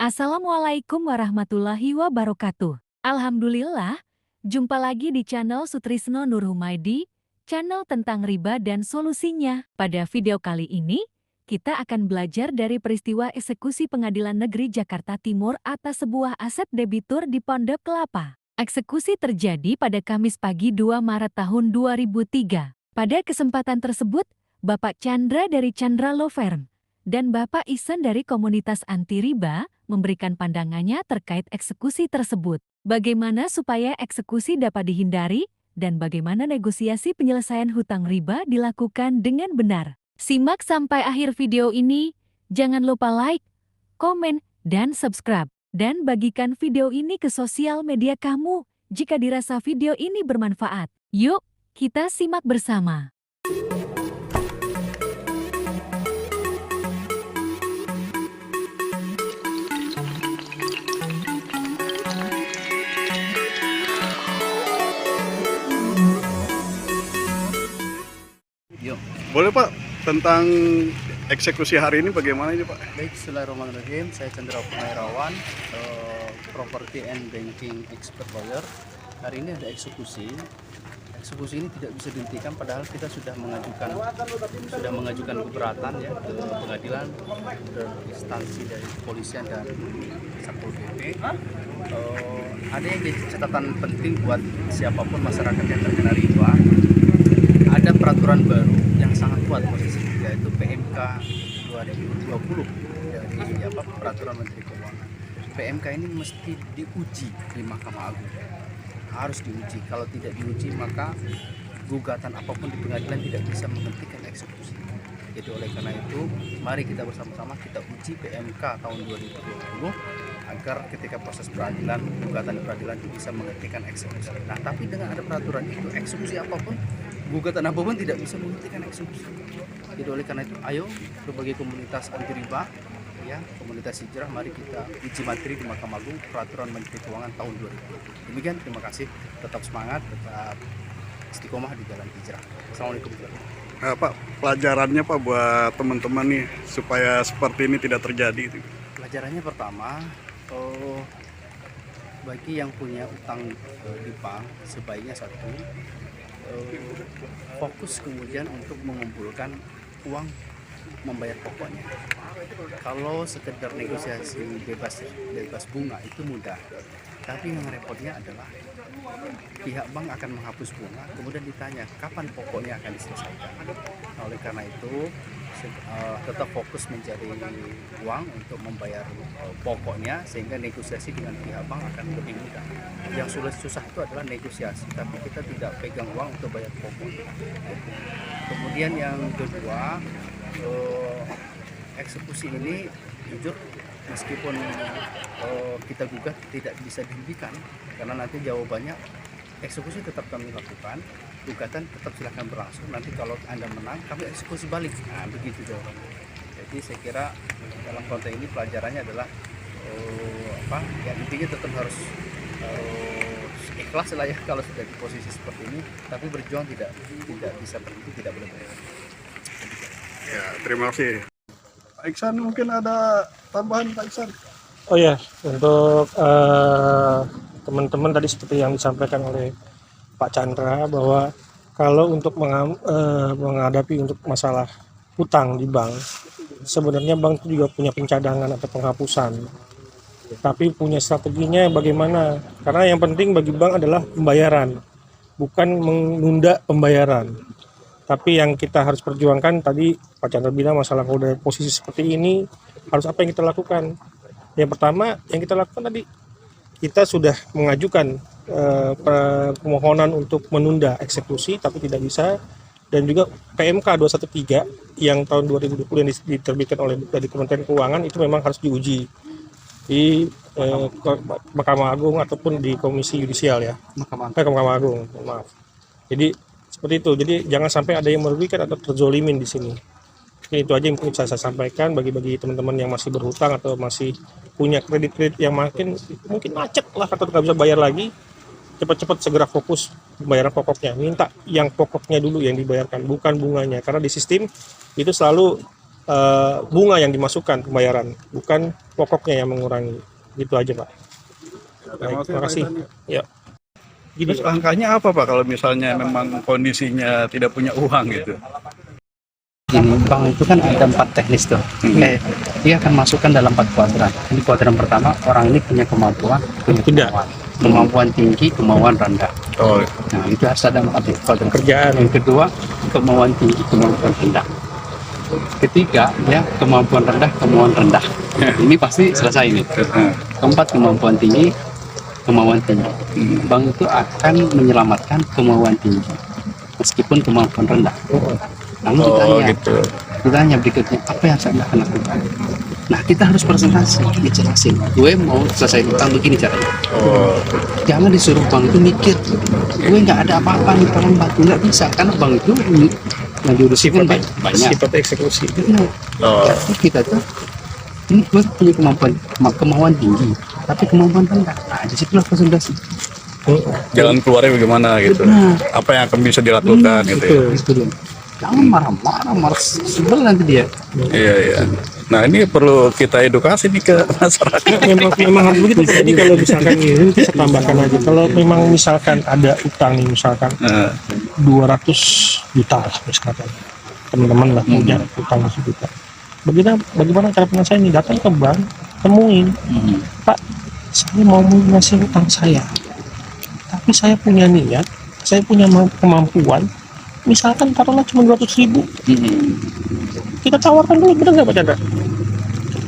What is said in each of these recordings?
Assalamualaikum warahmatullahi wabarakatuh. Alhamdulillah, jumpa lagi di channel Sutrisno Nur Humaydi, channel tentang riba dan solusinya. Pada video kali ini, kita akan belajar dari peristiwa eksekusi Pengadilan Negeri Jakarta Timur atas sebuah aset debitur di Pondok Kelapa. Eksekusi terjadi pada Kamis pagi 2 Maret tahun 2003. Pada kesempatan tersebut, Bapak Chandra dari Chandra Law Firm dan Bapak Isen dari Komunitas Anti Riba memberikan pandangannya terkait eksekusi tersebut. Bagaimana supaya eksekusi dapat dihindari dan bagaimana negosiasi penyelesaian hutang riba dilakukan dengan benar. Simak sampai akhir video ini. Jangan lupa like, komen, dan subscribe. Dan bagikan video ini ke sosial media kamu jika dirasa video ini bermanfaat. Yuk, kita simak bersama. Boleh Pak, tentang eksekusi hari ini bagaimana ini Pak? Baik, bismillahirrahmanirrahim. Saya Chandra Purnawirawan, Property and Banking Expert Lawyer. Hari ini ada eksekusi. Eksekusi ini tidak bisa dihentikan padahal kita sudah mengajukan keberatan ya ke pengadilan, ke instansi dari kepolisian dan Satpol PP. Ada yang jadi catatan penting buat siapapun masyarakat yang terkena riba. Ada peraturan baru yang sangat kuat posisinya, yaitu PMK 2020 dari Peraturan Menteri Keuangan. PMK ini mesti diuji di Mahkamah Agung, harus diuji. Kalau tidak diuji maka gugatan apapun di pengadilan tidak bisa menghentikan eksekusi. Jadi oleh karena itu, mari kita bersama-sama kita uji PMK tahun 2020 agar ketika proses peradilan, gugatan di peradilan itu bisa menghentikan eksekusi. Nah, tapi dengan ada peraturan itu, eksekusi apapun, gugatan apapun tidak bisa menghentikan eksekusi. Jadi oleh karena itu, ayo berbagai komunitas anti riba, ya, komunitas hijrah, mari kita uji materi di Mahkamah Agung Peraturan Menteri Keuangan tahun 2020. Demikian, terima kasih. Tetap semangat, tetap istiqomah di jalan hijrah. Assalamualaikum warahmatullahi wabarakatuh. Pak, pelajarannya Pak buat teman-teman nih supaya seperti ini tidak terjadi. Pelajarannya pertama, bagi yang punya utang di bank, sebaiknya satu, fokus kemudian untuk mengumpulkan uang membayar pokoknya. Kalau sekedar negosiasi bebas bunga itu mudah, tapi yang repotnya adalah pihak bank akan menghapus bunga, kemudian ditanya kapan pokoknya akan diselesaikan. Nah, oleh karena itu tetap fokus mencari uang untuk membayar pokoknya, sehingga negosiasi dengan pihak bank akan lebih mudah. Yang sulit susah itu adalah negosiasi, tapi kita tidak pegang uang untuk bayar pokok. Kemudian yang kedua, eksekusi ini jujur meskipun kita gugat tidak bisa dihentikan, karena nanti jawabannya eksekusi tetap kami lakukan, gugatan tetap silahkan berlangsung, nanti kalau Anda menang kami eksekusi balik. Nah, begitu jawabannya. Jadi saya kira dalam konteks ini pelajarannya adalah ya intinya tetap harus ikhlas lah ya kalau sudah di posisi seperti ini, tapi berjuang tidak bisa berhenti, tidak boleh berhenti. Ya, terima kasih. Pak Iksan, mungkin ada tambahan Pak Iksan? Oh ya, untuk teman-teman tadi seperti yang disampaikan oleh Pak Chandra, bahwa kalau untuk menghadapi untuk masalah hutang di bank, sebenarnya bank itu juga punya pencadangan atau penghapusan, tapi punya strateginya bagaimana, karena yang penting bagi bank adalah pembayaran, bukan menunda pembayaran. Tapi yang kita harus perjuangkan tadi Pak Chandra bilang, masalah kalau dari posisi seperti ini harus apa yang kita lakukan. Yang pertama yang kita lakukan tadi, kita sudah mengajukan permohonan untuk menunda eksekusi tapi tidak bisa, dan juga PMK 213 yang tahun 2020 yang diterbitkan oleh dari Kementerian Keuangan itu memang harus diuji di Mahkamah Agung ataupun di Komisi Yudisial ya. Mahkamah Agung, maaf. Jadi seperti itu. Jadi jangan sampai ada yang merugikan atau terzolimin di sini. Itu aja yang bisa saya sampaikan bagi teman-teman yang masih berhutang atau masih punya kredit yang mungkin macet lah atau nggak bisa bayar lagi. Cepat-cepat segera fokus pembayaran pokoknya. Minta yang pokoknya dulu yang dibayarkan, bukan bunganya. Karena di sistem itu selalu bunga yang dimasukkan pembayaran, bukan pokoknya yang mengurangi. Gitu aja Pak. Baik, terima kasih. Ya. Gini, Terus angkanya apa Pak kalau misalnya memang kondisinya tidak punya uang gitu? Gini, bank itu kan ada 4 teknis tuh. Dia akan masukkan dalam 4 kuadran. Ini kuadran pertama, orang ini punya kemampuan, kemampuan tinggi, kemampuan rendah. Oh, Nah, itu harus ada 4 kuadran. kerjaan. Yang kedua, kemampuan tinggi, kemampuan rendah. Ketiga, ya kemampuan rendah, kemampuan rendah. Ini pasti selesai ini. Keempat, kemampuan tinggi, kemampuan tinggi. Bank itu akan menyelamatkan kemampuan tinggi, meskipun kemampuan rendah. Namun kita hanya berikutnya apa yang saya akan lakukan. Nah, kita harus presentasi, dijelasin. Gue mau selesai utang begini caranya. Jangan disuruh bank itu mikir, gue nggak ada apa-apa nih, tolong bantu. Nggak bisa, karena bank itu yang diurusin banyak. Sifat eksekusi. Jadi kita tuh ini gue punya kemauan tinggi, tapi kemampuan rendah. Nah, disitulah presentasi. jalan keluarnya bagaimana gitu? Apa yang akan bisa dilakukan gitu ya? Gitu. Jangan marah-marah, sebel nanti dia. Iya. Nah ini perlu kita edukasi nih ke masyarakat. Memang harus begitu. Jadi kalau misalkan ini kita tambahkan aja. Kalau memang misalkan ada utang nih, misalkan 200 juta lah misalkan, teman-teman lah punya utang 1 juta. Bagaimana cara penyelesaian ini? Datang ke bank, temuin, Pak, saya mau melunasi utang saya, tapi saya punya niat, saya punya kemampuan. Misalkan taruhlah cuma 200.000, kita tawarkan dulu, benar nggak Pak Chandra?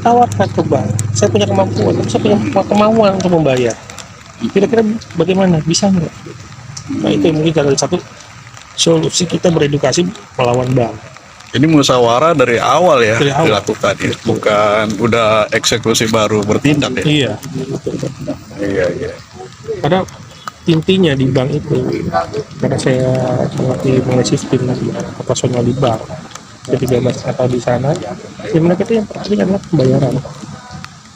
Tawarkan ke bank, saya punya kemampuan, saya punya kemauan untuk membayar. Kira-kira bagaimana? Bisa nggak? Nah itu mungkin salah satu solusi kita beredukasi melawan bank. Ini musyawarah dari awal ya Dari awal. dilakukan ya, bukan udah eksekusi baru bertindak ya. Iya. Iya. Karena intinya di bank itu, karena saya mengerti mengenai sistem operasional di bank, ketika atau di sana, ya mereka itu yang penting adalah pembayaran.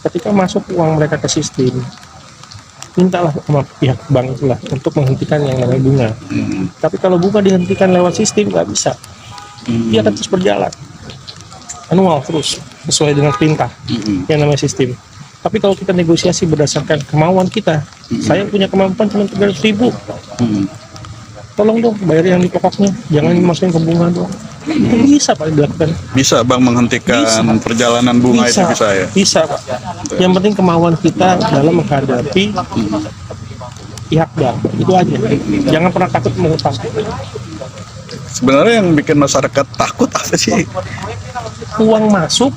Ketika masuk uang mereka ke sistem, mintalah sama pihak bank itulah untuk menghentikan yang namanya bunga. Tapi kalau bunga dihentikan lewat sistem nggak bisa, dia akan terus berjalan manual terus sesuai dengan perintah yang namanya sistem. Tapi kalau kita negosiasi berdasarkan kemauan kita, saya punya kemampuan cuma 300.000, tolong dong bayar yang di pokoknya, jangan masukin ke bunga dong. Itu bisa Pak dilakukan. Bisa Bang menghentikan perjalanan bunga itu bisa ya? Bisa Pak. Yang penting kemauan kita dalam menghadapi pihak bank, itu aja. Jangan pernah takut mengutang. Sebenarnya yang bikin masyarakat takut apa sih? Uang masuk,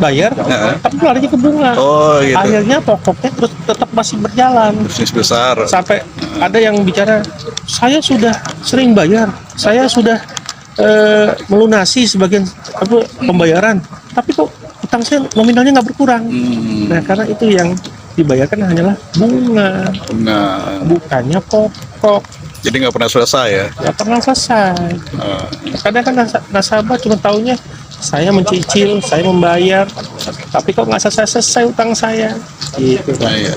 bayar, tapi larinya ke bunga. Oh gitu. Akhirnya pokoknya terus tetap masih berjalan. Bisnis besar. Sampai ada yang bicara, saya sudah sering bayar, saya sudah melunasi sebagian pembayaran, tapi kok utang saya nominalnya nggak berkurang. Nah karena itu yang dibayarkan hanyalah bunga, bukannya pokok. Jadi nggak pernah selesai ya? Nggak pernah selesai. Kadang kan nasabah cuma taunya saya mencicil, saya membayar, tapi kok nggak selesai utang saya. Gitu kan. Iya.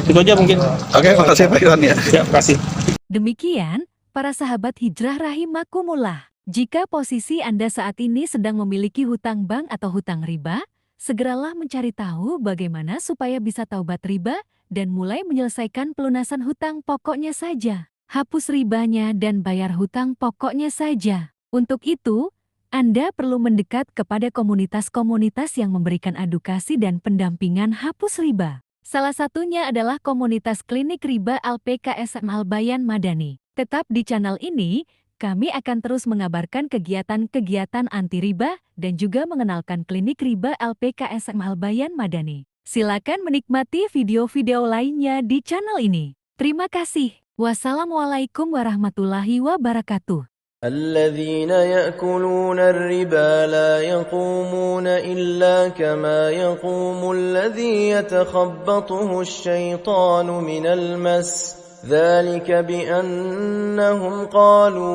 Itu aja mungkin. Oke, makasih Pak Iwan ya. Ya, kasih. Demikian, para sahabat hijrah rahimakumullah. Jika posisi Anda saat ini sedang memiliki hutang bank atau hutang riba, segeralah mencari tahu bagaimana supaya bisa taubat riba dan mulai menyelesaikan pelunasan hutang pokoknya saja. Hapus ribanya dan bayar hutang pokoknya saja. Untuk itu, Anda perlu mendekat kepada komunitas-komunitas yang memberikan edukasi dan pendampingan hapus riba. Salah satunya adalah komunitas klinik riba LPKSM Al-Bayan Madani. Tetap di channel ini, kami akan terus mengabarkan kegiatan-kegiatan anti riba dan juga mengenalkan klinik riba LPKSM Al-Bayan Madani. Silakan menikmati video-video lainnya di channel ini. Terima kasih. Wassalamualaikum warahmatullahi wabarakatuh. الذين يأكلون الربا لا يقومون إلا كما يقوم الذي يتخبطه الشيطان من المس ذلك بأنهم قالوا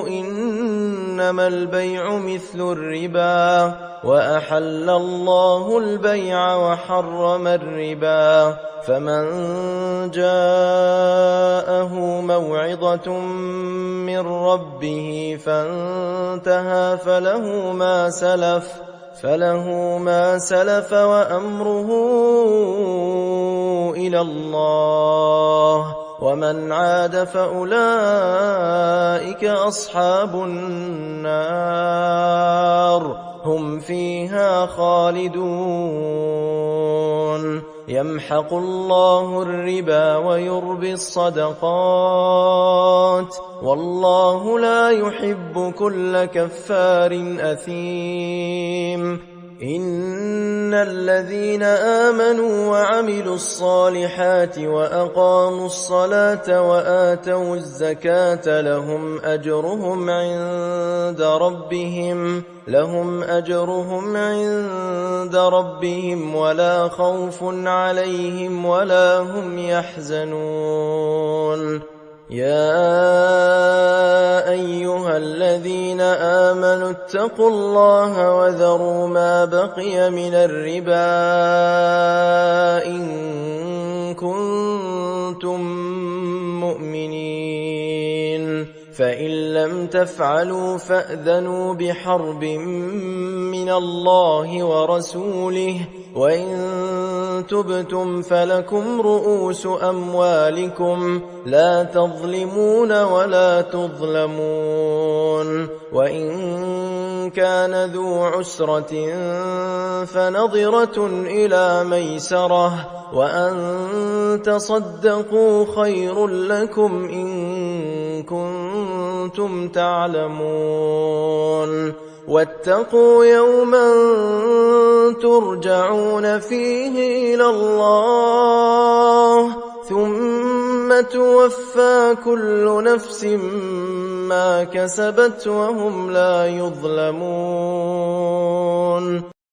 إن إنما البيع مثل الربا وأحل الله البيع وحرم الربا فمن جاءه موعظة من ربه فانتهى فله ما سلف وأمره إلى الله ومن عاد فأولئك أصحاب النار هم فيها خالدون يمحق الله الربا ويربي الصدقات والله لا يحب كل كفار أثيم إن الذين آمنوا وعملوا الصالحات وأقاموا الصلاة وآتوا الزكاة لهم أجرهم عند ربهم ولا خوف عليهم ولا هم يحزنون يا أيها الذين آمنوا اتقوا الله وذروا ما بقي من الربا إن كنتم مؤمنين فإن لم تفعلوا فأذنوا بحرب من الله ورسوله وإن تبتم فلكم رؤوس أموالكم لا تظلمون ولا تظلمون وإن كان ذو عسرة فنظرة إلى ميسرة وأن تصدقوا خير لكم إن كنتم تعلمون واتقوا يوما ترجعون فيه إلى الله ثم توفى كل نفس ما كسبت وهم لا يظلمون